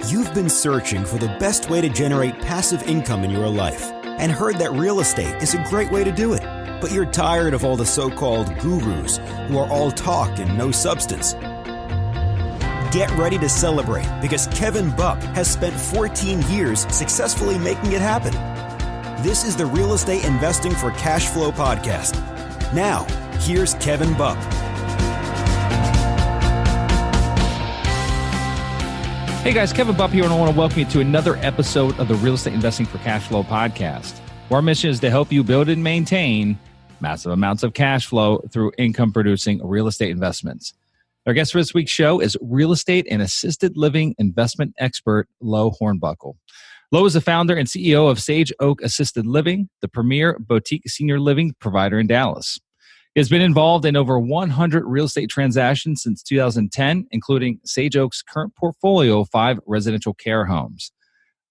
You've been searching for the best way to generate passive income in your life and heard that real estate is a great way to do it. But you're tired of all the so-called gurus who are all talk and no substance. Get ready to celebrate because Kevin Bupp has spent 14 years successfully making it happen. This is the Real Estate Investing for Cash Flow podcast. Now, here's Kevin Bupp. Hey guys, Kevin Bupp here, and I want to welcome you to another episode of the Real Estate Investing for Cash Flow podcast. Our mission is to help you build and maintain massive amounts of cash flow through income-producing real estate investments. Our guest for this week's show is real estate and assisted living investment expert, Loe Hornbuckle. Loe is the founder and CEO of Sage Oak Assisted Living, the premier boutique senior living provider in Dallas. He has been involved in over 100 real estate transactions since 2010, including Sage Oak's current portfolio of 5 residential care homes.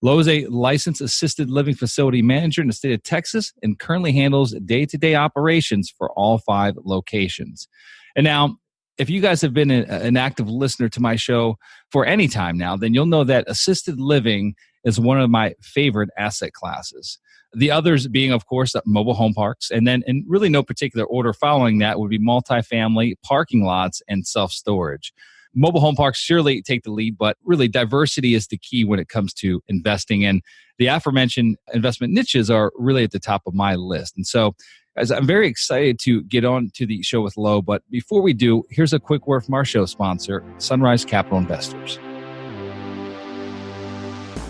Loe is a licensed assisted living facility manager in the state of Texas and currently handles day-to-day operations for all 5 locations. And now, if you guys have been an active listener to my show for any time now, then you'll know that assisted living is one of my favorite asset classes. The others being, of course, mobile home parks, and then in really no particular order following that would be multifamily, parking lots, and self-storage. Mobile home parks surely take the lead, but really diversity is the key when it comes to investing. And the aforementioned investment niches are really at the top of my list. And so, guys, I'm very excited to get on to the show with Loe. But before we do, here's a quick word from our show sponsor, Sunrise Capital Investors.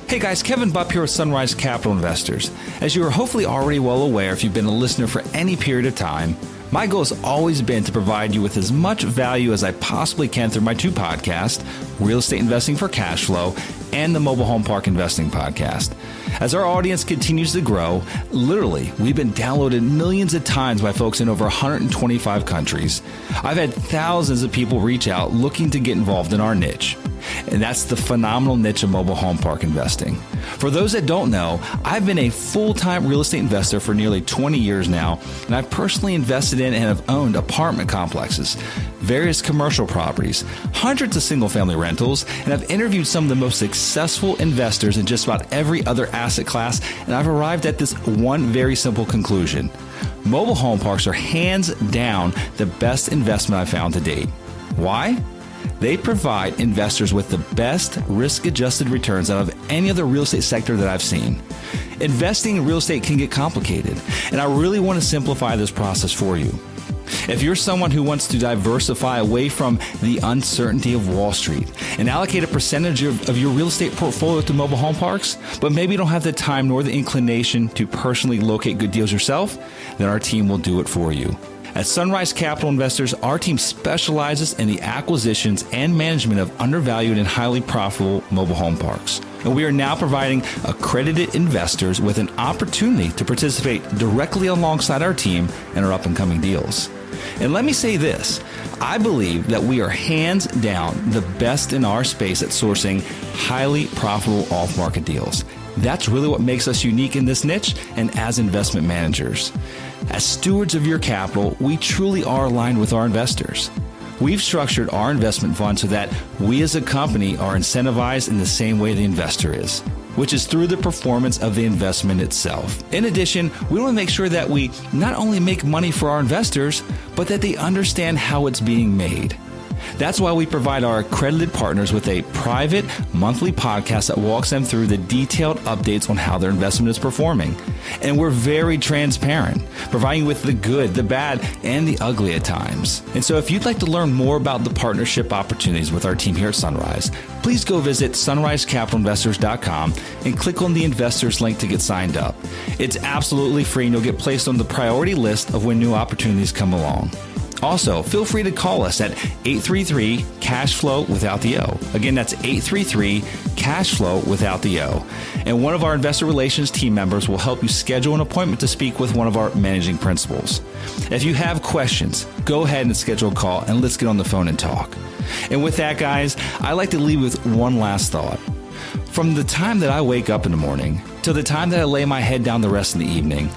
Hey guys, Kevin Bupp here with Sunrise Capital Investors. As you are hopefully already well aware if you've been a listener for any period of time, my goal has always been to provide you with as much value as I possibly can through my 2 podcasts, Real Estate Investing for Cash Flow and the Mobile Home Park Investing podcast. As our audience continues to grow, literally, we've been downloaded millions of times by folks in over 125 countries. I've had thousands of people reach out looking to get involved in our niche. And that's the phenomenal niche of mobile home park investing. For those that don't know, I've been a full-time real estate investor for nearly 20 years now, and I've personally invested in and have owned apartment complexes, various commercial properties, hundreds of single-family rentals, and I've interviewed some of the most successful investors in just about every other asset class, and I've arrived at this one very simple conclusion. Mobile home parks are hands down the best investment I've found to date. Why? They provide investors with the best risk-adjusted returns out of any other real estate sector that I've seen. Investing in real estate can get complicated, and I really want to simplify this process for you. If you're someone who wants to diversify away from the uncertainty of Wall Street and allocate a percentage of your real estate portfolio to mobile home parks, but maybe you don't have the time nor the inclination to personally locate good deals yourself, then our team will do it for you. At Sunrise Capital Investors, our team specializes in the acquisitions and management of undervalued and highly profitable mobile home parks. And we are now providing accredited investors with an opportunity to participate directly alongside our team in our up-and-coming deals. And let me say this, I believe that we are hands down the best in our space at sourcing highly profitable off-market deals. That's really what makes us unique in this niche and as investment managers. As stewards of your capital, we truly are aligned with our investors. We've structured our investment fund so that we as a company are incentivized in the same way the investor is, which is through the performance of the investment itself. In addition, we want to make sure that we not only make money for our investors, but that they understand how it's being made. That's why we provide our accredited partners with a private monthly podcast that walks them through the detailed updates on how their investment is performing. And we're very transparent, providing you with the good, the bad, and the ugly at times. And so if you'd like to learn more about the partnership opportunities with our team here at Sunrise, please go visit sunrisecapitalinvestors.com and click on the investors link to get signed up. It's absolutely free and you'll get placed on the priority list of when new opportunities come along. Also, feel free to call us at 833-CASH-FLOW without the O. Again, that's 833-CASH-FLOW without the O. And one of our investor relations team members will help you schedule an appointment to speak with one of our managing principals. If you have questions, go ahead and schedule a call and let's get on the phone and talk. And with that, guys, I like to leave with one last thought. From the time that I wake up in the morning to the time that I lay my head down the rest of the evening,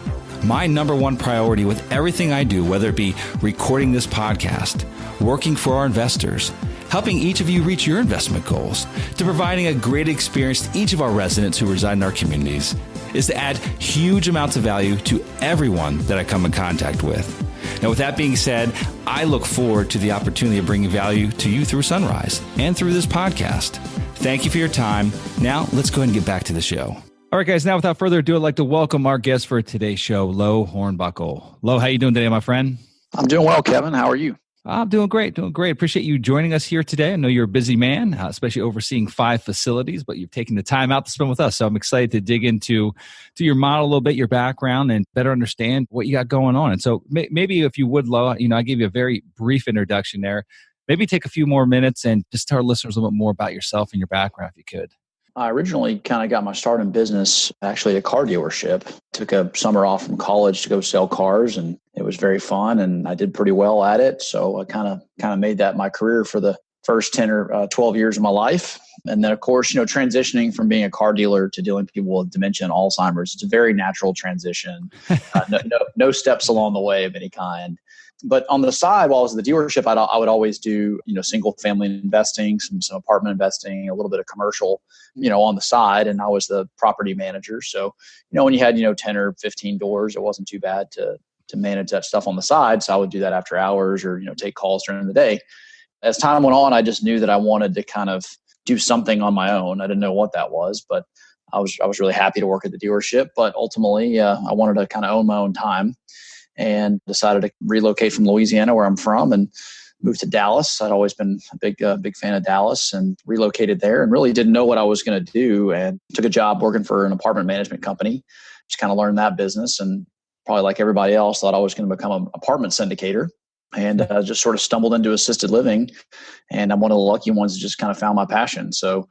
my number one priority with everything I do, whether it be recording this podcast, working for our investors, helping each of you reach your investment goals, to providing a great experience to each of our residents who reside in our communities, is to add huge amounts of value to everyone that I come in contact with. Now, with that being said, I look forward to the opportunity of bringing value to you through Sunrise and through this podcast. Thank you for your time. Now, let's go ahead and get back to the show. All right, guys, now without further ado, I'd like to welcome our guest for today's show, Loe Hornbuckle. Loe, how you doing today, my friend? I'm doing well, Kevin. How are you? I'm doing great, Appreciate you joining us here today. I know you're a busy man, especially overseeing 5 facilities, but you've taken the time out to spend with us. So I'm excited to dig into your model a little bit, your background, and better understand what you got going on. And so maybe if you would, Loe, I gave you a very brief introduction there. Maybe take a few more minutes and just tell our listeners a little bit more about yourself and your background, if you could. I originally kind of got my start in business, actually at a car dealership. Took a summer off from college to go sell cars, and it was very fun, and I did pretty well at it. So I kind of made that my career for the first 10 or 12 years of my life. And then, of course, transitioning from being a car dealer to dealing with people with dementia and Alzheimer's, it's a very natural transition. No steps along the way of any kind. But on the side, while I was at the dealership, I would always do, single family investing, some apartment investing, a little bit of commercial, on the side. And I was the property manager. So, when you had, 10 or 15 doors, it wasn't too bad to manage that stuff on the side. So I would do that after hours or, take calls during the day. As time went on, I just knew that I wanted to kind of do something on my own. I didn't know what that was, but I was really happy to work at the dealership. But ultimately, I wanted to kind of own my own time. And decided to relocate from Louisiana, where I'm from, and moved to Dallas. I'd always been a big fan of Dallas, and relocated there and really didn't know what I was going to do, and took a job working for an apartment management company. Just kind of learned that business, and probably like everybody else, thought I was going to become an apartment syndicator, and just sort of stumbled into assisted living. And I'm one of the lucky ones that just kind of found my passion. So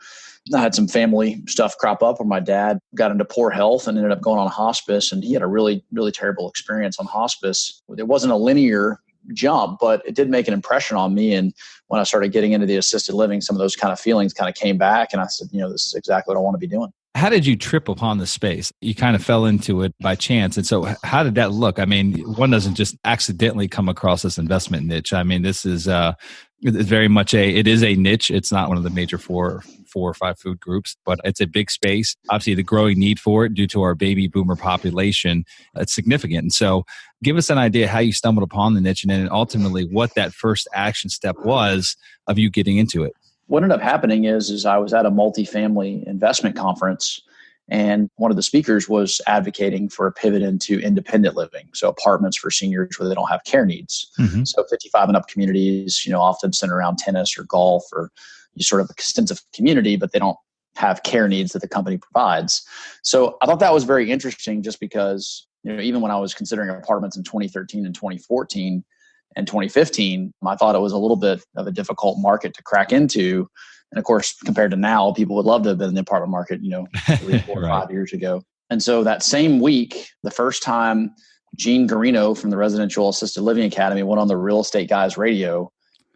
I had some family stuff crop up where my dad got into poor health and ended up going on hospice. And he had a really, really terrible experience on hospice. It wasn't a linear jump, but it did make an impression on me. And when I started getting into the assisted living, some of those kind of feelings kind of came back. And I said, this is exactly what I want to be doing. How did you trip upon the space? You kind of fell into it by chance. And so how did that look? I mean, one doesn't just accidentally come across this investment niche. I mean, this is it's very much it is a niche. It's not one of the major four or five food groups, but it's a big space. Obviously, the growing need for it due to our baby boomer population, it's significant. And so give us an idea how you stumbled upon the niche and then ultimately what that first action step was of you getting into it. What ended up happening is I was at a multifamily investment conference, and one of the speakers was advocating for a pivot into independent living. So apartments for seniors where they don't have care needs. Mm-hmm. So 55 and up communities, often centered around tennis or golf or sort of extensive community, but they don't have care needs that the company provides. So I thought that was very interesting just because, even when I was considering apartments in 2013 and 2014, and 2015, I thought it was a little bit of a difficult market to crack into. And of course, compared to now, people would love to have been in the apartment market, 3, 4, right. 5 years ago. And so that same week, the first time Gene Garino from the Residential Assisted Living Academy went on the Real Estate Guys radio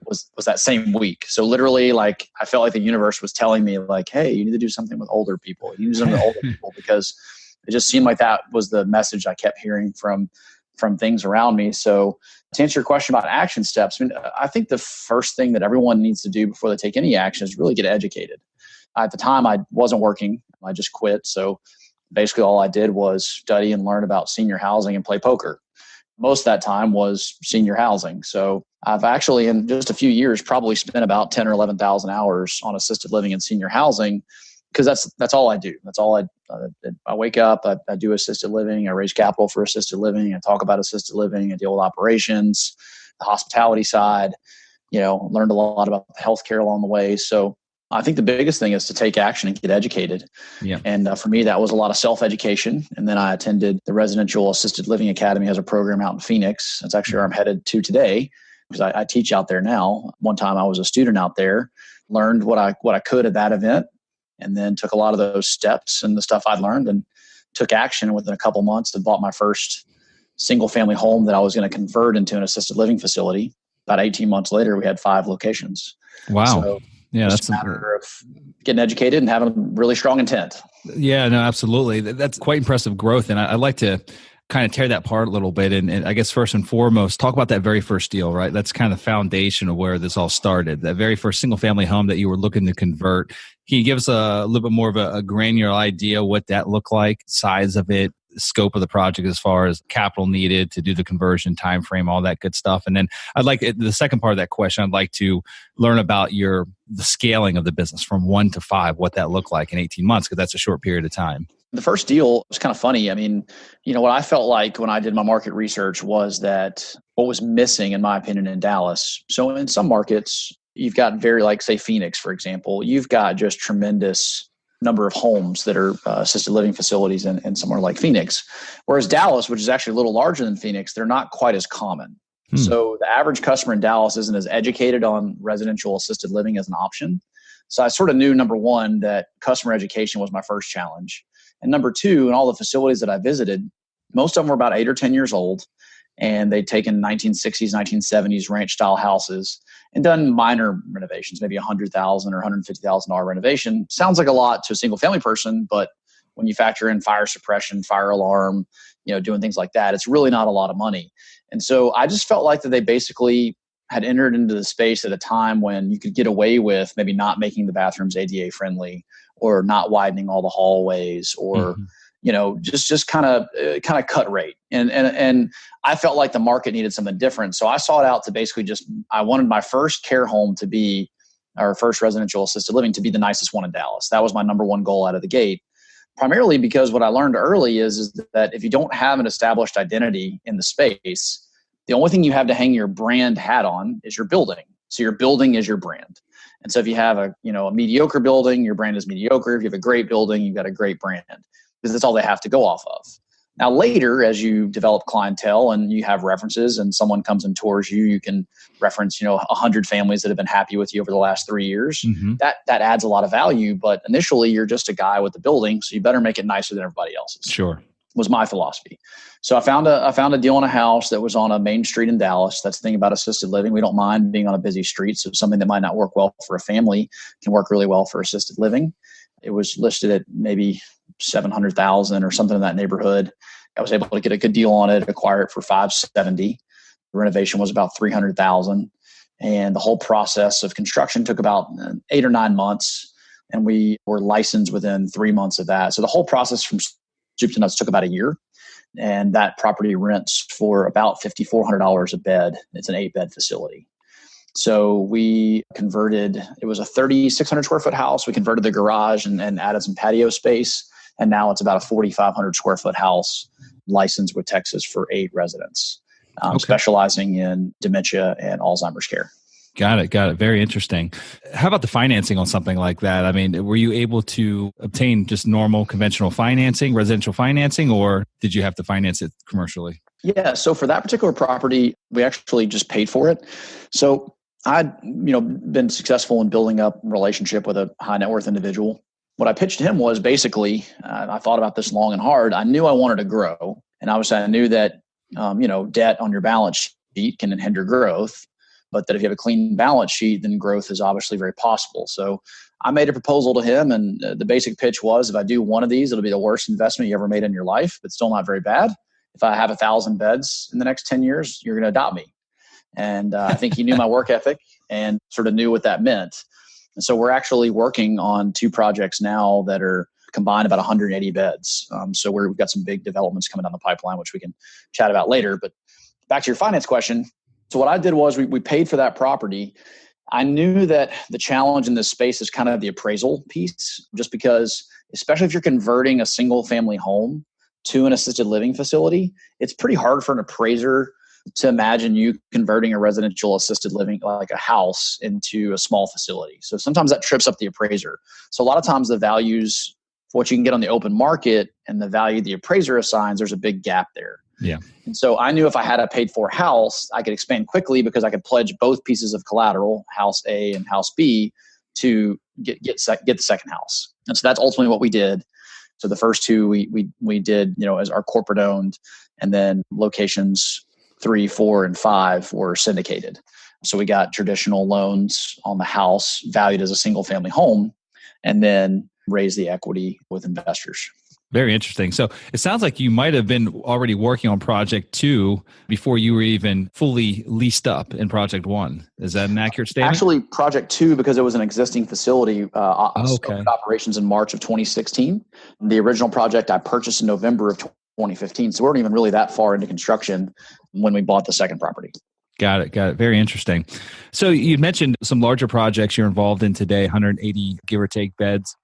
was that same week. So literally, I felt like the universe was telling me hey, you need to do something with older people. You need to do something with older people, because it just seemed like that was the message I kept hearing from things around me. So to answer your question about action steps, I think the first thing that everyone needs to do before they take any action is really get educated. At the time, I wasn't working. I just quit. So basically all I did was study and learn about senior housing and play poker. Most of that time was senior housing. So I've actually, in just a few years, probably spent about 10 or 11,000 hours on assisted living and senior housing, because that's all I do. That's all I wake up, I do assisted living, I raise capital for assisted living, I talk about assisted living, I deal with operations, the hospitality side, learned a lot about healthcare along the way. So I think the biggest thing is to take action and get educated. Yeah. And for me, that was a lot of self-education. And then I attended the Residential Assisted Living Academy, has a program out in Phoenix. That's actually where I'm headed to today, because I teach out there now. One time I was a student out there, learned what I could at that event, and then took a lot of those steps and the stuff I'd learned and took action within a couple months and bought my first single family home that I was going to convert into an assisted living facility. About 18 months later, we had 5 locations. Wow. So yeah, that's a matter of getting educated and having a really strong intent. Yeah, no, absolutely. That's quite impressive growth. And I like to kind of tear that apart a little bit. And I guess first and foremost, talk about that very first deal, right? That's kind of the foundation of where this all started. That very first single family home that you were looking to convert. Can you give us a little bit more of a granular idea what that looked like, size of it, scope of the project as far as capital needed to do the conversion, time frame, all that good stuff? And then the second part of that question, I'd like to learn about the scaling of the business from 1 to 5, what that looked like in 18 months, because that's a short period of time. The first deal was kind of funny. I mean, what I felt like when I did my market research was that what was missing, in my opinion, in Dallas. So in some markets, you've got very, like, say, Phoenix, for example, you've got just tremendous number of homes that are assisted living facilities in somewhere like Phoenix. Whereas Dallas, which is actually a little larger than Phoenix, they're not quite as common. So the average customer in Dallas isn't as educated on residential assisted living as an option. So I sort of knew, number one, that customer education was my first challenge. And number two, in all the facilities that I visited, most of them were about 8 or 10 years old, and they'd taken 1960s, 1970s ranch style houses and done minor renovations, maybe $100,000 or $150,000 renovation. Sounds like a lot to a single family person, but when you factor in fire suppression, fire alarm, doing things like that, it's really not a lot of money. And so I just felt like that they basically had entered into the space at a time when you could get away with maybe not making the bathrooms ADA friendly, or not widening all the hallways, or just kind of cut rate. And I felt like the market needed something different. So I sought out to basically I wanted my first care home to be, our first residential assisted living to be, the nicest one in Dallas. That was my number one goal out of the gate. Primarily because what I learned early is that if you don't have an established identity in the space, the only thing you have to hang your brand hat on is your building. So your building is your brand. And so if you have a mediocre building, your brand is mediocre. If you have a great building, you've got a great brand, because that's all they have to go off of. Now, later, as you develop clientele and you have references and someone comes and tours you, you can reference, 100 families that have been happy with you over the last 3 years. That adds a lot of value. But initially, you're just a guy with the building, so you better make it nicer than everybody else's. Sure. Was my philosophy. So I found a deal on a house that was on a main street in Dallas. That's the thing about assisted living. We don't mind being on a busy street. So something that might not work well for a family can work really well for assisted living. It was listed at maybe $700,000 or something in that neighborhood. I was able to get a good deal on it, acquire it for $570,000. The renovation was about $300,000. And the whole process of construction took about 8 or 9 months. And we were licensed within 3 months of that. So the whole process from soup to nuts took about a year. And that property rents for about $5,400 a bed. It's an 8-bed facility. So we converted, it was a 3,600 square foot house. We converted the garage and added some patio space. And now it's about a 4,500 square foot house licensed with Texas for 8 residents, specializing in dementia and Alzheimer's care. Got it. Very interesting. How about the financing on something like that? I mean, were you able to obtain just normal conventional financing, residential financing, or did you have to finance it commercially? Yeah. So for that particular property, we actually just paid for it. So I'd, been successful in building up a relationship with a high net worth individual. What I pitched to him was basically, I thought about this long and hard. I knew I wanted to grow. And obviously I knew that, debt on your balance sheet can hinder growth. But that if you have a clean balance sheet, then growth is obviously very possible. So I made a proposal to him, and the basic pitch was, if I do one of these, it'll be the worst investment you ever made in your life, but still not very bad. If I have 1,000 beds in the next 10 years, you're going to adopt me. And I think he knew my work ethic and sort of knew what that meant. And so we're actually working on 2 projects now that are combined about 180 beds. So we've got some big developments coming down the pipeline, which we can chat about later. But back to your finance question. So what I did was we paid for that property. I knew that the challenge in this space is kind of the appraisal piece, just because, especially if you're converting a single family home to an assisted living facility, it's pretty hard for an appraiser to imagine you converting a residential assisted living, like a house, into a small facility. So sometimes that trips up the appraiser. So a lot of times the values, what you can get on the open market and the value the appraiser assigns, there's a big gap there. Yeah. And so I knew if I had a paid for house, I could expand quickly because I could pledge both pieces of collateral, house A and house B, to get the second house. And so that's ultimately what we did. So the first 2 we did, as our corporate owned, and then locations 3, 4, and 5 were syndicated. So we got traditional loans on the house valued as a single family home, and then raised the equity with investors. Very interesting. So it sounds like you might have been already working on project 2 before you were even fully leased up in project 1. Is that an accurate statement? Actually, project 2, because it was an existing facility, Okay. operations in March of 2016. The original project I purchased in November of 2015. So we weren't even really that far into construction when we bought the second property. Got it. Very interesting. So you mentioned some larger projects you're involved in today, 180 give or take beds.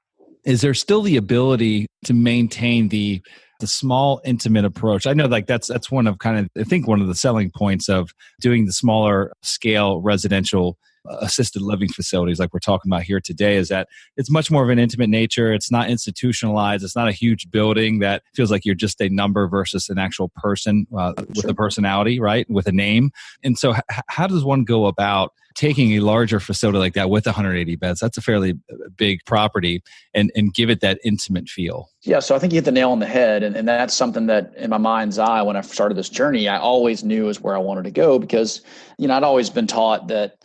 Is there still the ability to maintain the small, intimate approach? I know like that's one of kind of, I think one of the selling points of doing the smaller scale residential assisted living facilities like we're talking about here today is that it's much more of an intimate nature. It's not institutionalized. It's not a huge building that feels like you're just a number versus an actual person with a personality, right? With a name. And so how does one go about taking a larger facility like that with 180 beds? That's a fairly big property and give it that intimate feel. Yeah, so I think you hit the nail on the head. And that's something that in my mind's eye, when I started this journey, I always knew is where I wanted to go because, I'd always been taught that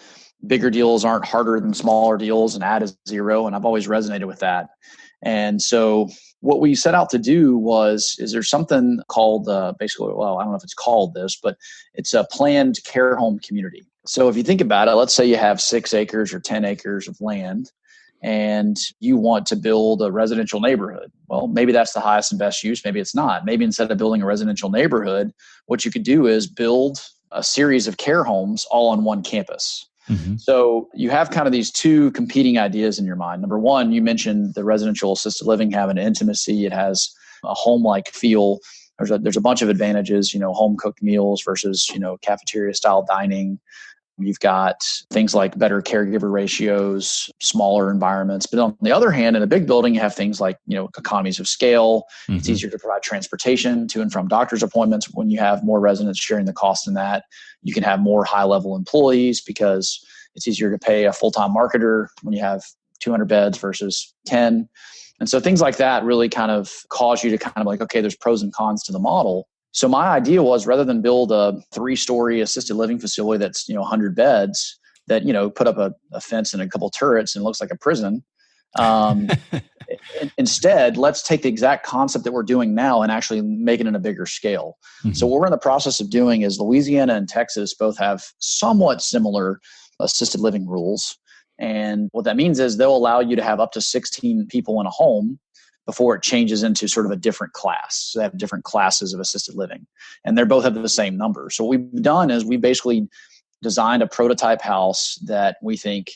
bigger deals aren't harder than smaller deals and add is zero. And I've always resonated with that. And so what we set out to do is there something called basically, well, I don't know if it's called this, but it's a planned care home community. So if you think about it, let's say you have 6 acres or 10 acres of land and you want to build a residential neighborhood. Well, maybe that's the highest and best use. Maybe it's not. Maybe instead of building a residential neighborhood, what you could do is build a series of care homes all on one campus. Mm-hmm. So you have kind of these 2 competing ideas in your mind. Number one, you mentioned the residential assisted living having an intimacy. It has a home-like feel. There's a bunch of advantages, home cooked meals versus, cafeteria style dining. You've got things like better caregiver ratios, smaller environments. But on the other hand, in a big building, you have things like, economies of scale. Mm-hmm. It's easier to provide transportation to and from doctor's appointments when you have more residents sharing the cost in that. You can have more high-level employees because it's easier to pay a full-time marketer when you have 200 beds versus 10. And so things like that really kind of cause you to kind of like, okay, there's pros and cons to the model. So my idea was rather than build a 3-story assisted living facility that's, 100 beds that, put up a fence and a couple turrets and looks like a prison. Instead, let's take the exact concept that we're doing now and actually make it in a bigger scale. Mm-hmm. So what we're in the process of doing is Louisiana and Texas both have somewhat similar assisted living rules. And what that means is they'll allow you to have up to 16 people in a home before it changes into sort of a different class. So they have different classes of assisted living, and they're both have the same number. So what we've done is we basically designed a prototype house that we think,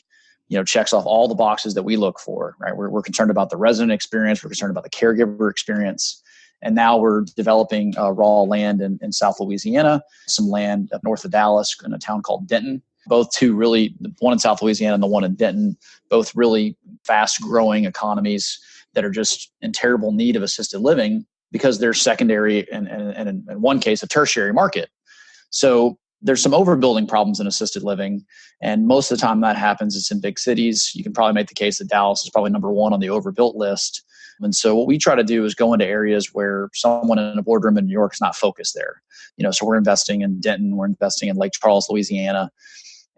checks off all the boxes that we look for, right? We're concerned about the resident experience. We're concerned about the caregiver experience. And now we're developing raw land in South Louisiana, some land up north of Dallas in a town called Denton. Both 2 really, the one in South Louisiana and the one in Denton, both really fast growing economies that are just in terrible need of assisted living because they're secondary and in one case, a tertiary market. So there's some overbuilding problems in assisted living. And most of the time that happens, it's in big cities. You can probably make the case that Dallas is probably number 1 on the overbuilt list. And so what we try to do is go into areas where someone in a boardroom in New York is not focused there. So we're investing in Denton, we're investing in Lake Charles, Louisiana.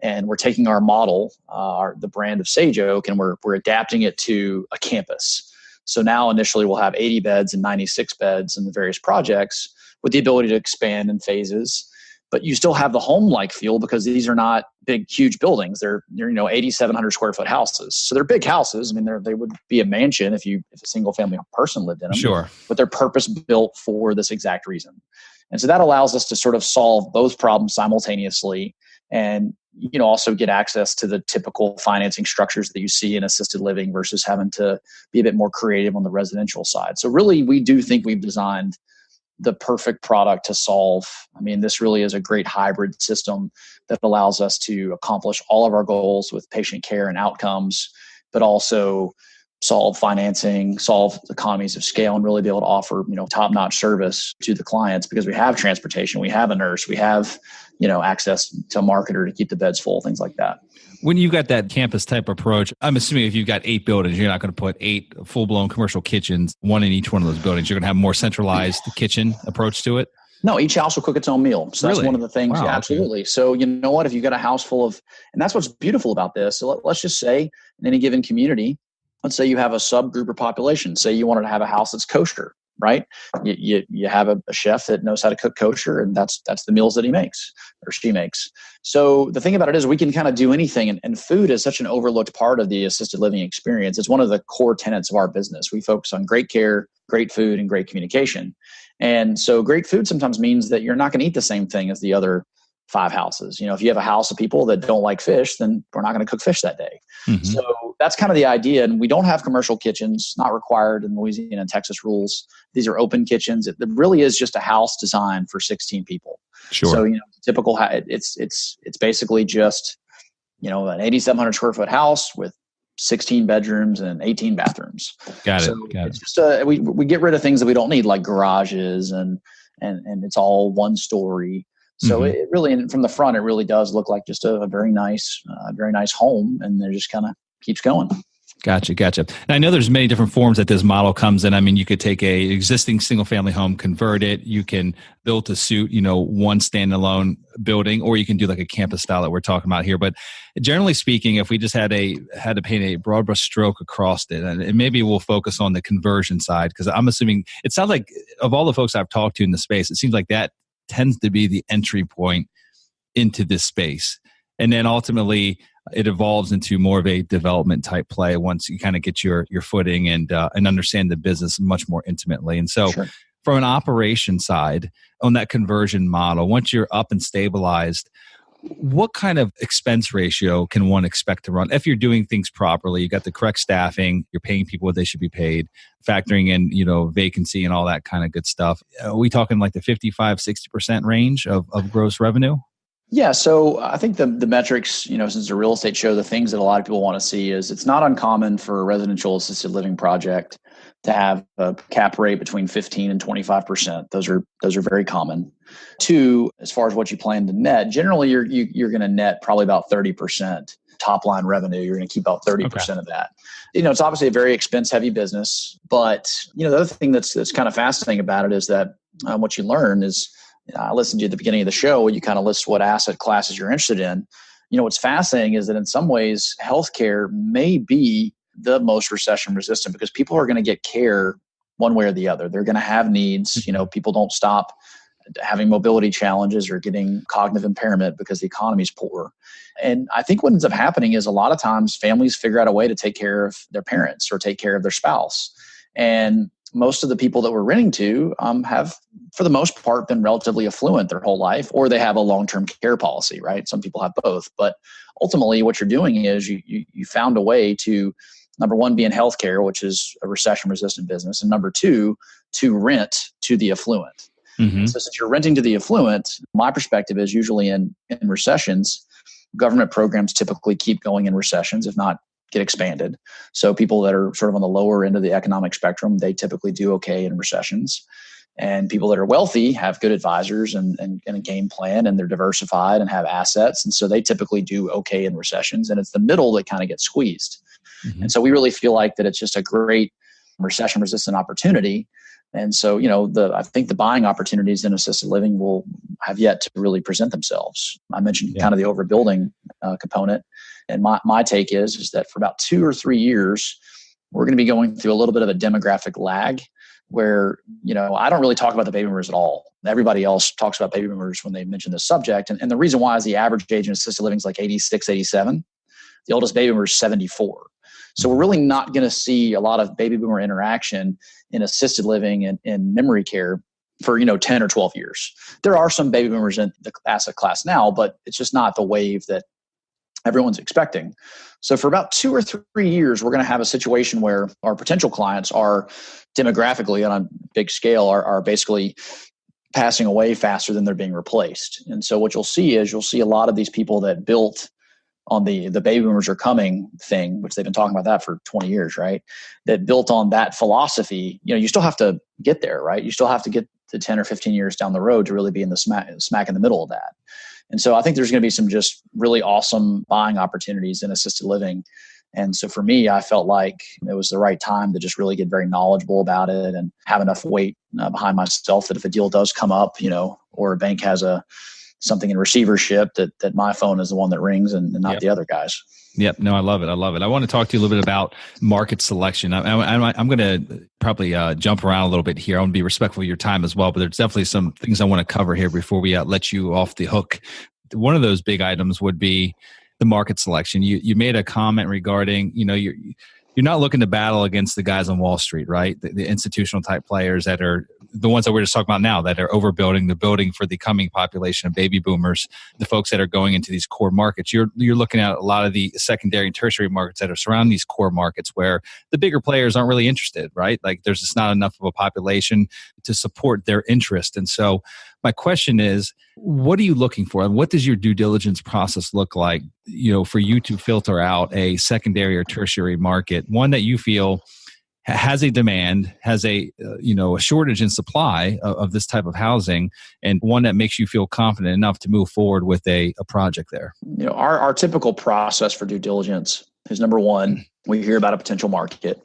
And we're taking our model, the brand of Sage Oak, and we're adapting it to a campus. So now initially we'll have 80 beds and 96 beds in the various projects with the ability to expand in phases. But you still have the home-like feel because these are not big, huge buildings. They're 8,700 square foot houses. So they're big houses. I mean, they would be a mansion if a single family person lived in them. Sure. But they're purpose built for this exact reason. And so that allows us to sort of solve both problems simultaneously and also get access to the typical financing structures that you see in assisted living versus having to be a bit more creative on the residential side. So really, we do think we've designed the perfect product to solve. I mean, this really is a great hybrid system that allows us to accomplish all of our goals with patient care and outcomes, but also solve financing, solve economies of scale, and really be able to offer, top-notch service to the clients because we have transportation, we have a nurse, we have, access to a marketer to keep the beds full, things like that. When you've got that campus type approach, I'm assuming if you've got 8 buildings, you're not going to put 8 full-blown commercial kitchens, one in each one of those buildings. You're going to have a more centralized kitchen approach to it? No, each house will cook its own meal. So that's really? One of the things. Wow, yeah, absolutely. Okay. So you know what? If you've got a house full of, and that's what's beautiful about this. So let's just say in any given community, let's say you have a subgroup or population. Say you wanted to have a house that's kosher. right? You have a chef that knows how to cook kosher, and that's the meals that he makes or she makes. So the thing about it is we can kind of do anything, and food is such an overlooked part of the assisted living experience. It's one of the core tenets of our business. We focus on great care, great food, and great communication. And so great food sometimes means that you're not going to eat the same thing as the other 5 houses. If you have a house of people that don't like fish, then we're not going to cook fish that day. Mm-hmm. So that's kind of the idea. And we don't have commercial kitchens, not required in Louisiana and Texas rules. These are open kitchens. It really is just a house designed for 16 people. Sure. So, typical, it's basically just, an 8,700 square foot house with 16 bedrooms and 18 bathrooms. Got it. It's just we get rid of things that we don't need, like garages and it's all one story. So it really, and from the front, it really does look like just a very nice home, and it just kind of keeps going. Gotcha. And I know there's many different forms that this model comes in. I mean, you could take a existing single family home, convert it. You can build to suit, one standalone building, or you can do like a campus style that we're talking about here. But generally speaking, if we just had to paint a broad brush stroke across it, and maybe we'll focus on the conversion side, because I'm assuming it sounds like of all the folks I've talked to in the space, it seems like that tends to be the entry point into this space. And then ultimately it evolves into more of a development type play once you kind of get your footing and understand the business much more intimately. And so from an operation side on that conversion model, once you're up and stabilized, what kind of expense ratio can one expect to run if you're doing things properly? You got the correct staffing, you're paying people what they should be paid, factoring in, vacancy and all that kind of good stuff. Are we talking like the 55-60% range of gross revenue? Yeah. So I think the metrics, since the real estate show, the things that a lot of people want to see is it's not uncommon for a residential assisted living project to have a cap rate between 15 and 25%. Those are very common. 2, as far as what you plan to net, generally you're going to net probably about 30% top line revenue. You're going to keep about 30% of that. It's obviously a very expense heavy business, but the other thing that's kind of fascinating about it is that what you learn is, I listened to you at the beginning of the show where you kind of list what asset classes you're interested in. What's fascinating is that in some ways, healthcare may be the most recession resistant because people are going to get care one way or the other. They're going to have needs. People don't stop having mobility challenges or getting cognitive impairment because the economy is poor. And I think what ends up happening is a lot of times families figure out a way to take care of their parents or take care of their spouse. And most of the people that we're renting to have, for the most part, been relatively affluent their whole life, or they have a long-term care policy, right? Some people have both. But ultimately, what you're doing is you found a way to, number one, be in healthcare, which is a recession-resistant business, and number 2, to rent to the affluent. Mm-hmm. So since you're renting to the affluent, my perspective is usually in recessions, government programs typically keep going in recessions, if not get expanded. So people that are sort of on the lower end of the economic spectrum, they typically do okay in recessions. And people that are wealthy have good advisors and a game plan, and they're diversified and have assets. And so they typically do okay in recessions. And it's the middle that kind of gets squeezed. Mm-hmm. And so we really feel like that it's just a great recession resistant opportunity. And so, I think the buying opportunities in assisted living will have yet to really present themselves. I mentioned kind of the overbuilding component. And my take is that for about 2 or 3 years, we're going to be going through a little bit of a demographic lag where, I don't really talk about the baby boomers at all. Everybody else talks about baby boomers when they mention this subject. And the reason why is the average age in assisted living is like 86, 87. The oldest baby boomer is 74. So we're really not going to see a lot of baby boomer interaction in assisted living and in memory care for 10 or 12 years. There are some baby boomers in the asset class now, but it's just not the wave that everyone's expecting. So for about 2 or 3 years, we're going to have a situation where our potential clients are demographically on a big scale are basically passing away faster than they're being replaced. And so what you'll see is a lot of these people that built on the baby boomers are coming thing, which they've been talking about that for 20 years, right? That built on that philosophy, you still have to get there, right? You still have to get to 10 or 15 years down the road to really be in the smack in the middle of that. And so I think there's going to be some just really awesome buying opportunities in assisted living. And so for me, I felt like it was the right time to just really get very knowledgeable about it and have enough weight behind myself that if a deal does come up, or a bank has a something in receivership, that my phone is the one that rings and not Yep. the other guys. Yep. No, I love it. I love it. I want to talk to you a little bit about market selection. I'm going to probably jump around a little bit here. I want to be respectful of your time as well, but there's definitely some things I want to cover here before we let you off the hook. One of those big items would be the market selection. You made a comment regarding, you're not looking to battle against the guys on Wall Street, right? The institutional type players that are the ones that we're just talking about now, that are overbuilding, the building for the coming population of baby boomers, the folks that are going into these core markets. You're looking at a lot of the secondary and tertiary markets that are surrounding these core markets where the bigger players aren't really interested, right? Like there's just not enough of a population to support their interest. And so my question is, what are you looking for? And what does your due diligence process look like, for you to filter out a secondary or tertiary market, one that you feel has a demand, has a shortage in supply of this type of housing, and one that makes you feel confident enough to move forward with a project there? Our typical process for due diligence is, number one, we hear about a potential market.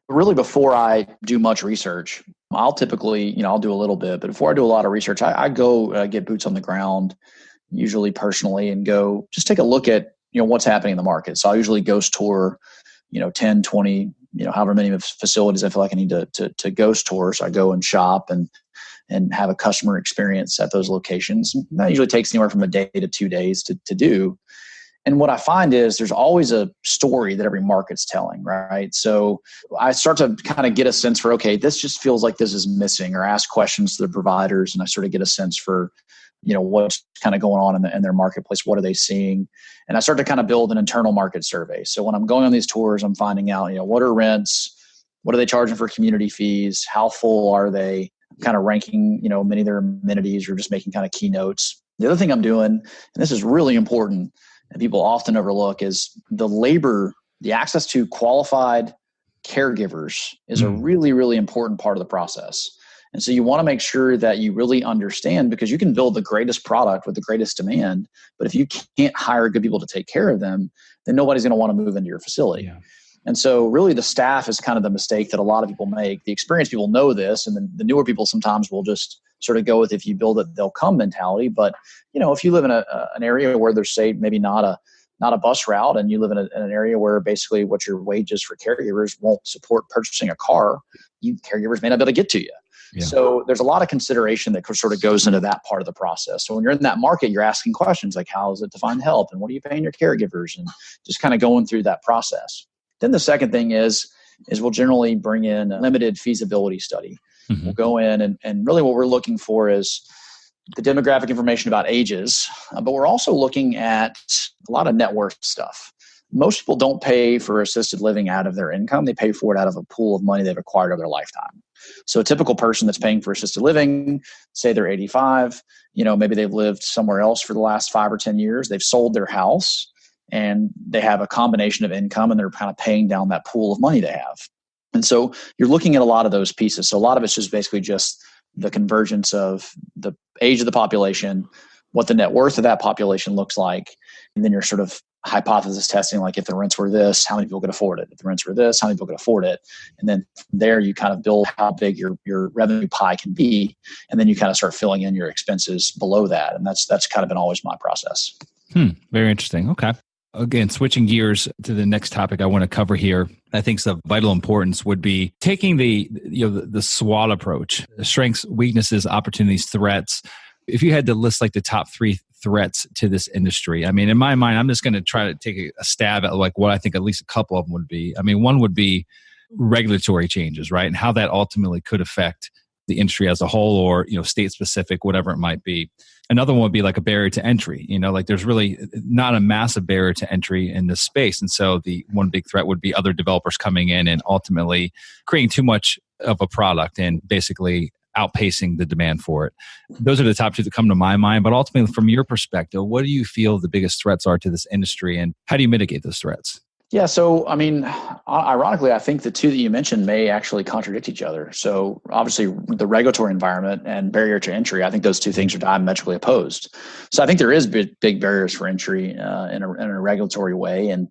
Really, before I do much research, I'll typically, I'll do a little bit, but before I do a lot of research, I go get boots on the ground, usually personally, and go just take a look at, what's happening in the market. So I usually ghost tour, 10, 20, however many facilities I feel like I need to ghost tour. So I go and shop and have a customer experience at those locations. And that usually takes anywhere from a day to 2 days to do. And what I find is there's always a story that every market's telling, right? So I start to kind of get a sense for, okay, this just feels like this is missing, or ask questions to the providers. And I sort of get a sense for, what's kind of going on in their marketplace. What are they seeing? And I start to kind of build an internal market survey. So when I'm going on these tours, I'm finding out, what are rents? What are they charging for community fees? How full are they? I'm kind of ranking, many of their amenities, or just making kind of keynotes. The other thing I'm doing, and this is really important, and people often overlook, is the access to qualified caregivers is a really, really important part of the process. And so you want to make sure that you really understand, because you can build the greatest product with the greatest demand, but if you can't hire good people to take care of them, then nobody's going to want to move into your facility. Yeah. And so really the staff is kind of the mistake that a lot of people make. The experienced people know this, and the newer people sometimes will just sort of go with, if you build it, they'll come mentality. But, if you live in an area where there's, say, maybe not a bus route, and you live in an area where basically what your wages for caregivers won't support purchasing a car, caregivers may not be able to get to you. Yeah. So there's a lot of consideration that sort of goes into that part of the process. So when you're in that market, you're asking questions like, how is it to find help? And what are you paying your caregivers? And just kind of going through that process. Then the second thing is we'll generally bring in a limited feasibility study. Mm-hmm. We'll go in and really what we're looking for is the demographic information about ages, but we're also looking at a lot of net worth stuff. Most people don't pay for assisted living out of their income. They pay for it out of a pool of money they've acquired over their lifetime. So a typical person that's paying for assisted living, say they're 85, maybe they've lived somewhere else for the last 5 or 10 years. They've sold their house and they have a combination of income, and they're kind of paying down that pool of money they have. And so you're looking at a lot of those pieces. So a lot of it's just basically just the convergence of the age of the population, what the net worth of that population looks like. And then you're sort of hypothesis testing, like if the rents were this, how many people could afford it? If the rents were this, how many people could afford it? And then from there, you kind of build how big your revenue pie can be. And then you kind of start filling in your expenses below that. And that's kind of been always my process. Very interesting. Okay. Again, switching gears to the next topic I want to cover here, I think of vital importance would be taking the SWOT approach: strengths, weaknesses, opportunities, threats. If you had to list like the top 3 threats to this industry, I mean, in my mind, I'm just going to try to take a stab at like what I think at least a couple of them would be. I mean, one would be regulatory changes, right? And how that ultimately could affect the industry as a whole, or, state specific, whatever it might be. Another one would be like a barrier to entry. Like there's really not a massive barrier to entry in this space. And so the one big threat would be other developers coming in and ultimately creating too much of a product and basically outpacing the demand for it. Those are the top 2 that come to my mind. But ultimately, from your perspective, what do you feel the biggest threats are to this industry, and how do you mitigate those threats? Yeah. So, I mean, ironically, I think the 2 that you mentioned may actually contradict each other. So obviously the regulatory environment and barrier to entry, I think those 2 things are diametrically opposed. So I think there is big barriers for entry in a regulatory way. And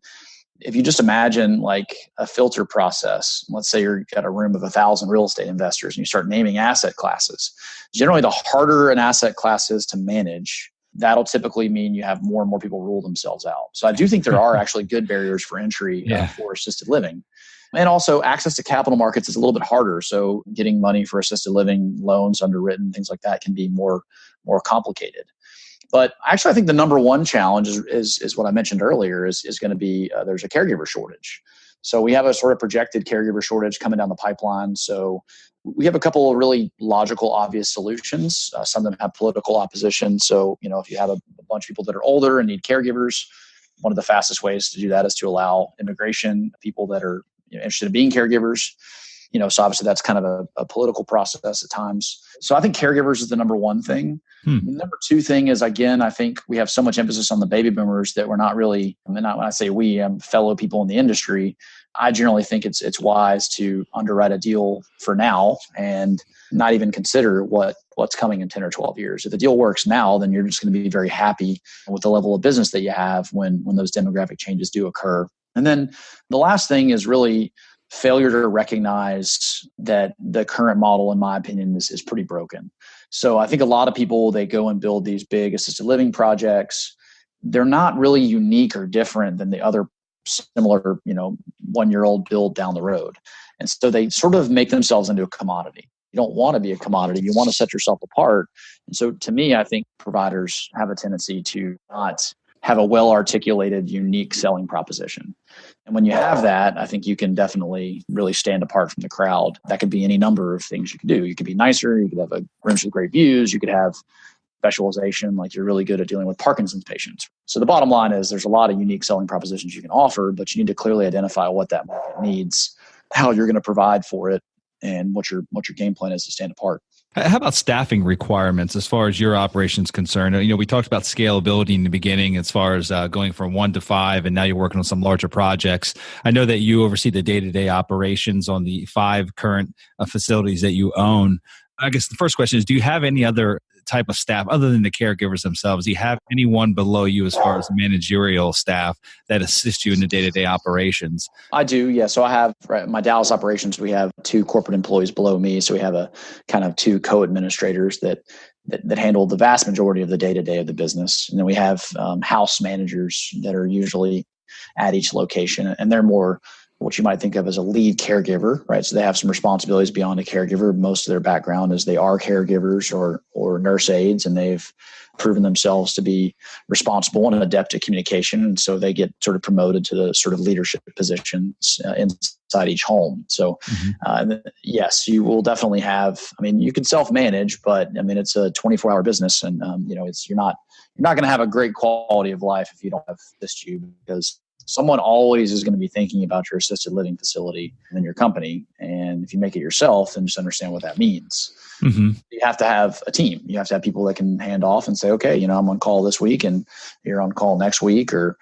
if you just imagine like a filter process, let's say you've got a room of 1,000 real estate investors and you start naming asset classes. Generally, the harder an asset class is to manage, that'll typically mean you have more and more people rule themselves out. So I do think there are actually good barriers for entry for assisted living. And also access to capital markets is a little bit harder. So getting money for assisted living loans underwritten, things like that can be more complicated. But actually, I think the number one challenge is what I mentioned earlier is going to be there's a caregiver shortage. So we have a sort of projected caregiver shortage coming down the pipeline. So we have a couple of really logical, obvious solutions. Some of them have political opposition. So, if you have a bunch of people that are older and need caregivers, one of the fastest ways to do that is to allow immigration, people that are interested in being caregivers. So obviously that's kind of a political process at times. So I think caregivers is the number one thing. The number two thing is, again, I think we have so much emphasis on the baby boomers that we're not really, when I say we, fellow people in the industry, I generally think it's wise to underwrite a deal for now and not even consider what's coming in 10 or 12 years. If the deal works now, then you're just going to be very happy with the level of business that you have when those demographic changes do occur. And then the last thing is really failure to recognize that the current model, in my opinion, is pretty broken. So I think a lot of people, they go and build these big assisted living projects. They're not really unique or different than the other similar, 1-year-old build down the road. And so they sort of make themselves into a commodity. You don't want to be a commodity. You want to set yourself apart. And so to me, I think providers have a tendency to not have a well-articulated, unique selling proposition. And when you have that, I think you can definitely really stand apart from the crowd. That could be any number of things you can do. You could be nicer. You could have rooms with great views. You could have specialization, like you're really good at dealing with Parkinson's patients. So the bottom line is there's a lot of unique selling propositions you can offer, but you need to clearly identify what that market needs, how you're going to provide for it, and what your game plan is to stand apart. How about staffing requirements as far as your operation's concerned? We talked about scalability in the beginning as far as going from 1 to 5, and now you're working on some larger projects. I know that you oversee the day-to-day operations on the 5 current facilities that you own. I guess the first question is, do you have any other type of staff other than the caregivers themselves? Do you have anyone below you as far as managerial staff that assist you in the day-to-day operations? I do, yeah. So I have my Dallas operations, we have 2 corporate employees below me. So we have a kind of 2 co-administrators that handle the vast majority of the day-to-day of the business. And then we have house managers that are usually at each location, and they're more what you might think of as a lead caregiver, right? So they have some responsibilities beyond a caregiver. Most of their background is they are caregivers or nurse aides, and they've proven themselves to be responsible and adept at communication. And so they get sort of promoted to the sort of leadership positions inside each home. So yes, you will definitely have, you can self-manage, but it's a 24-hour business, and you're not going to have a great quality of life if you don't have this to you, because someone always is going to be thinking about your assisted living facility and your company. And if you make it yourself, then just understand what that means. Mm-hmm. You have to have a team. You have to have people that can hand off and say, okay, I'm on call this week and you're on call next week, or,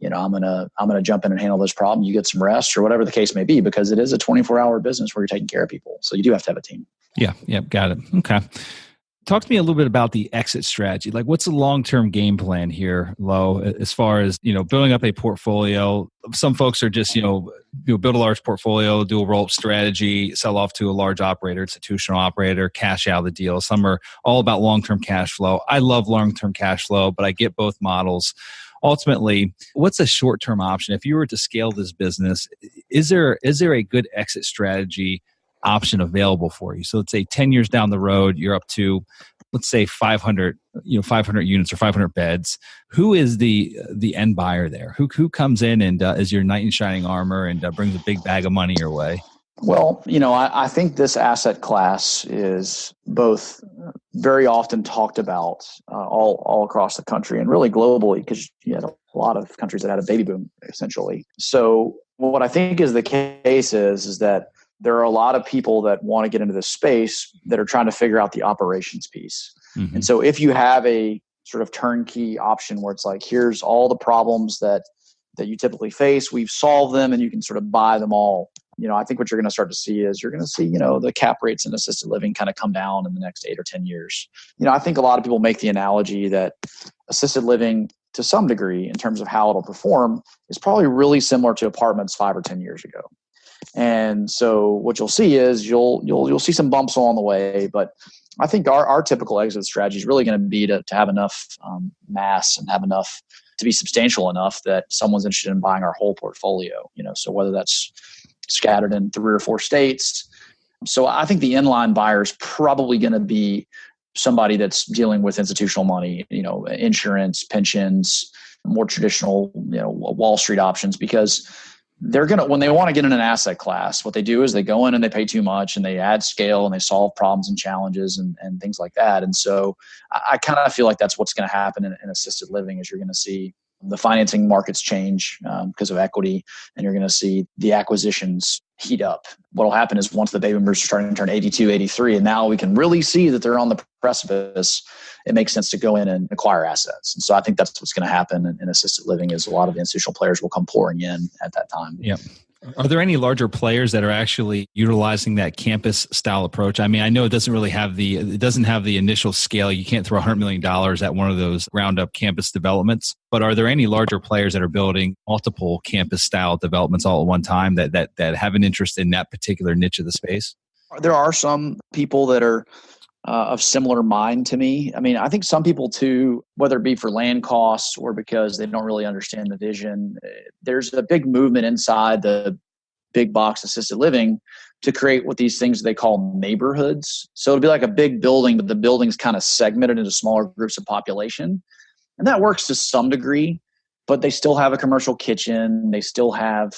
I'm going to jump in and handle this problem. You get some rest, or whatever the case may be, because it is a 24-hour business where you're taking care of people. So you do have to have a team. Yeah. Yep. Got it. Okay. Talk to me a little bit about the exit strategy. Like, what's the long-term game plan here, Loe, as far as, building up a portfolio? Some folks are just, build a large portfolio, do a roll-up strategy, sell off to a large operator, institutional operator, cash out of the deal. Some are all about long-term cash flow. I love long-term cash flow, but I get both models. Ultimately, what's a short-term option? If you were to scale this business, is there a good exit strategy option available for you? So let's say 10 years down the road, you're up to, let's say 500 units or 500 beds. Who is the end buyer there? Who comes in and is your knight in shining armor and brings a big bag of money your way? Well, I think this asset class is both very often talked about all across the country and really globally, because you had a lot of countries that had a baby boom, essentially. So what I think is the case is that there are a lot of people that want to get into this space that are trying to figure out the operations piece. Mm-hmm. And so if you have a sort of turnkey option where it's like, here's all the problems that you typically face, we've solved them, and you can sort of buy them all. I think what you're going to start to see is the cap rates in assisted living kind of come down in the next 8 or 10 years. I think a lot of people make the analogy that assisted living, to some degree, in terms of how it'll perform, is probably really similar to apartments 5 or 10 years ago. And so what you'll see is you'll see some bumps along the way, but I think our typical exit strategy is really going to be to have enough mass and have enough to be substantial enough that someone's interested in buying our whole portfolio. So whether that's scattered in 3 or 4 states. So I think the inline buyer is probably going to be somebody that's dealing with institutional money, insurance, pensions, more traditional, Wall Street options, because they're going to, when they want to get in an asset class, what they do is they go in and they pay too much and they add scale and they solve problems and challenges and things like that. And so I kind of feel like that's what's going to happen in assisted living, is you're going to see the financing markets change because of equity, and you're going to see the acquisitions heat up. What will happen is once the baby boomers are starting to turn 82, 83, and now we can really see that they're on the precipice, it makes sense to go in and acquire assets. And so I think that's what's going to happen in assisted living, is a lot of the institutional players will come pouring in at that time. Yep. Are there any larger players that are actually utilizing that campus style approach? I mean, I know it doesn't have the initial scale. You can't throw $100 million at one of those ground up campus developments, but are there any larger players that are building multiple campus style developments all at one time that have an interest in that particular niche of the space? There are some people that are of similar mind to me. I mean, I think some people too, whether it be for land costs or because they don't really understand the vision, there's a big movement inside the big box assisted living to create what these things they call neighborhoods. So it'll be like a big building, but the building's kind of segmented into smaller groups of population. And that works to some degree, but they still have a commercial kitchen. They still have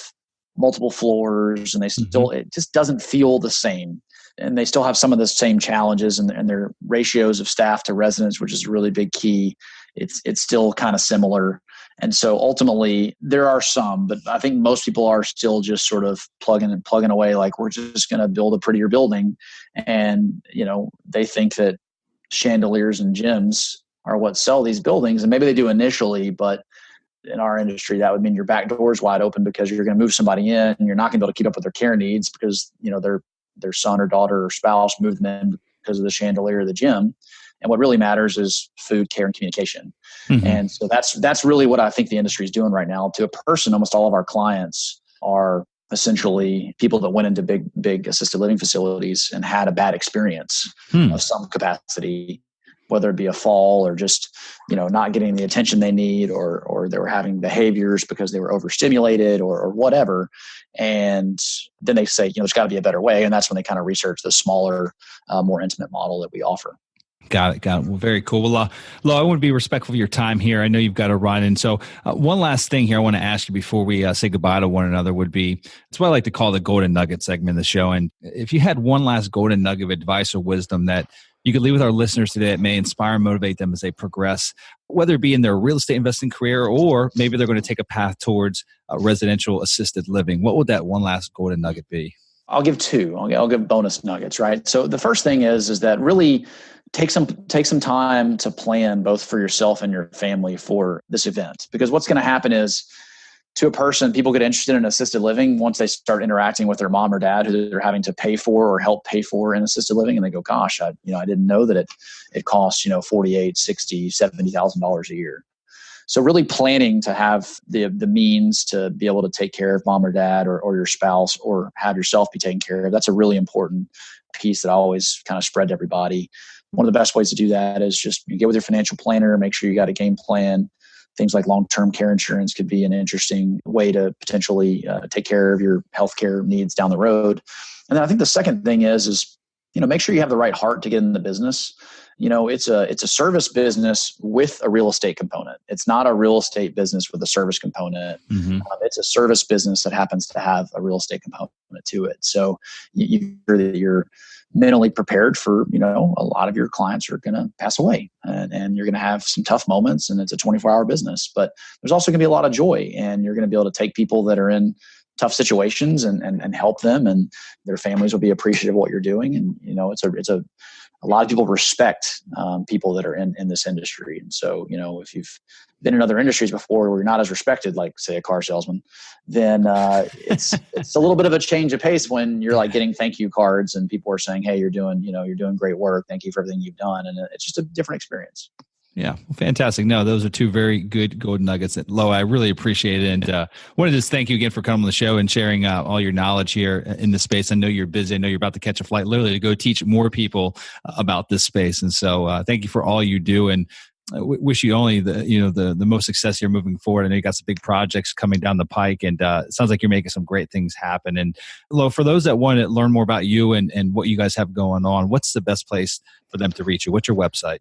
multiple floors, and it just doesn't feel the same. And they still have some of the same challenges and their ratios of staff to residents, which is a really big key. It's still kind of similar. And so ultimately there are some, but I think most people are still just sort of plugging away. Like, we're just going to build a prettier building. And, they think that chandeliers and gyms are what sell these buildings. And maybe they do initially, but in our industry, that would mean your back door is wide open because you're going to move somebody in and you're not going to be able to keep up with their care needs because, their son or daughter or spouse moved them in because of the chandelier or the gym. And what really matters is food, care, and communication. Mm-hmm. And so that's really what I think the industry is doing right now. To a person, almost all of our clients are essentially people that went into big assisted living facilities and had a bad experience of some capacity, whether it be a fall or just, not getting the attention they need, or they were having behaviors because they were overstimulated or whatever. And then they say, there's got to be a better way. And that's when they kind of research the smaller, more intimate model that we offer. Got it. Well, very cool. Well, Loe, I want to be respectful of your time here. I know you've got to run. And so one last thing here I want to ask you before we say goodbye to one another would be, it's what I like to call the golden nugget segment of the show. And if you had one last golden nugget of advice or wisdom that you could leave with our listeners today that may inspire and motivate them as they progress, whether it be in their real estate investing career or maybe they're going to take a path towards residential assisted living, what would that one last golden nugget be? I'll give 2. I'll give bonus nuggets, right? So the first thing is that really take some time to plan both for yourself and your family for this event. Because what's going to happen is, to a person, people get interested in assisted living once they start interacting with their mom or dad who they're having to pay for or help pay for in assisted living. And they go, gosh, I didn't know that it costs, $48,000, $60,000, $70,000 a year. So really planning to have the means to be able to take care of mom or dad or your spouse, or have yourself be taken care of. That's a really important piece that I always kind of spread to everybody. One of the best ways to do that is just get with your financial planner, make sure you got a game plan. Things like long-term care insurance could be an interesting way to potentially take care of your healthcare needs down the road. And then I think the second thing is make sure you have the right heart to get in the business. It's a service business with a real estate component. It's not a real estate business with a service component. Mm-hmm. It's a service business that happens to have a real estate component to it. So you're mentally prepared for, a lot of your clients are going to pass away and you're going to have some tough moments, and it's a 24-hour business, but there's also going to be a lot of joy, and you're going to be able to take people that are in tough situations and help them, and their families will be appreciative of what you're doing. And, it's a lot of people respect people that are in this industry. And so, if you've been in other industries before where you're not as respected, like say a car salesman, then it's a little bit of a change of pace when you're like getting thank you cards and people are saying, hey, you're doing great work. Thank you for everything you've done. And it's just a different experience. Yeah, fantastic. No, those are two very good golden nuggets. Loe, I really appreciate it. And wanted to just thank you again for coming on the show and sharing all your knowledge here in this space. I know you're busy. I know you're about to catch a flight literally to go teach more people about this space. And so thank you for all you do. And I wish you only the most success here moving forward. I know you got some big projects coming down the pike, and it sounds like you're making some great things happen. And Loe, for those that want to learn more about you and what you guys have going on, what's the best place for them to reach you? What's your website?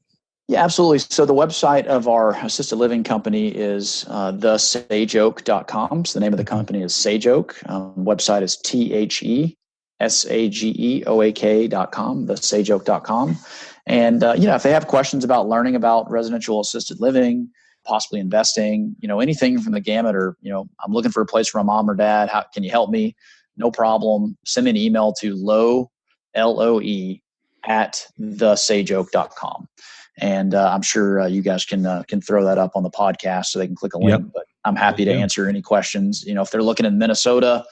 Yeah, absolutely. So the website of our assisted living company is thesageoak.com. So the name of the company is Sage Oak. Website is thesageoak.com, thesageoak.com. And, if they have questions about learning about residential assisted living, possibly investing, anything from the gamut, or, I'm looking for a place for my mom or dad, how can you help me? No problem. Send me an email to Loe, Loe, at thesageoak.com. And I'm sure you guys can throw that up on the podcast so they can click a link. Yep. But I'm happy to answer any questions. If they're looking in Minnesota,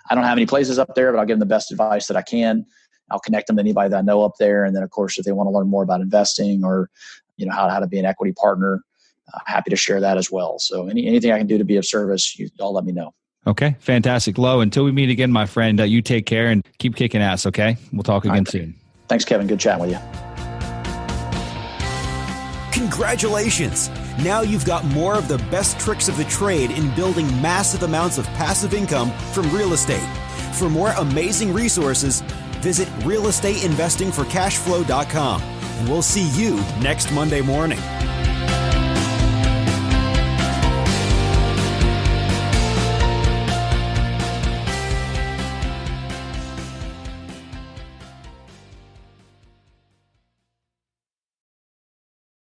I don't have any places up there, but I'll give them the best advice that I can. I'll connect them to anybody that I know up there. And then, of course, if they want to learn more about investing or how to be an equity partner, happy to share that as well. So anything I can do to be of service, y'all let me know. Okay, fantastic. Loe, until we meet again, my friend, you take care and keep kicking ass. Okay, we'll talk again soon. Thanks, Kevin. Good chatting with you. Congratulations! Now you've got more of the best tricks of the trade in building massive amounts of passive income from real estate. For more amazing resources, visit realestateinvestingforcashflow.com, and we'll see you next Monday morning.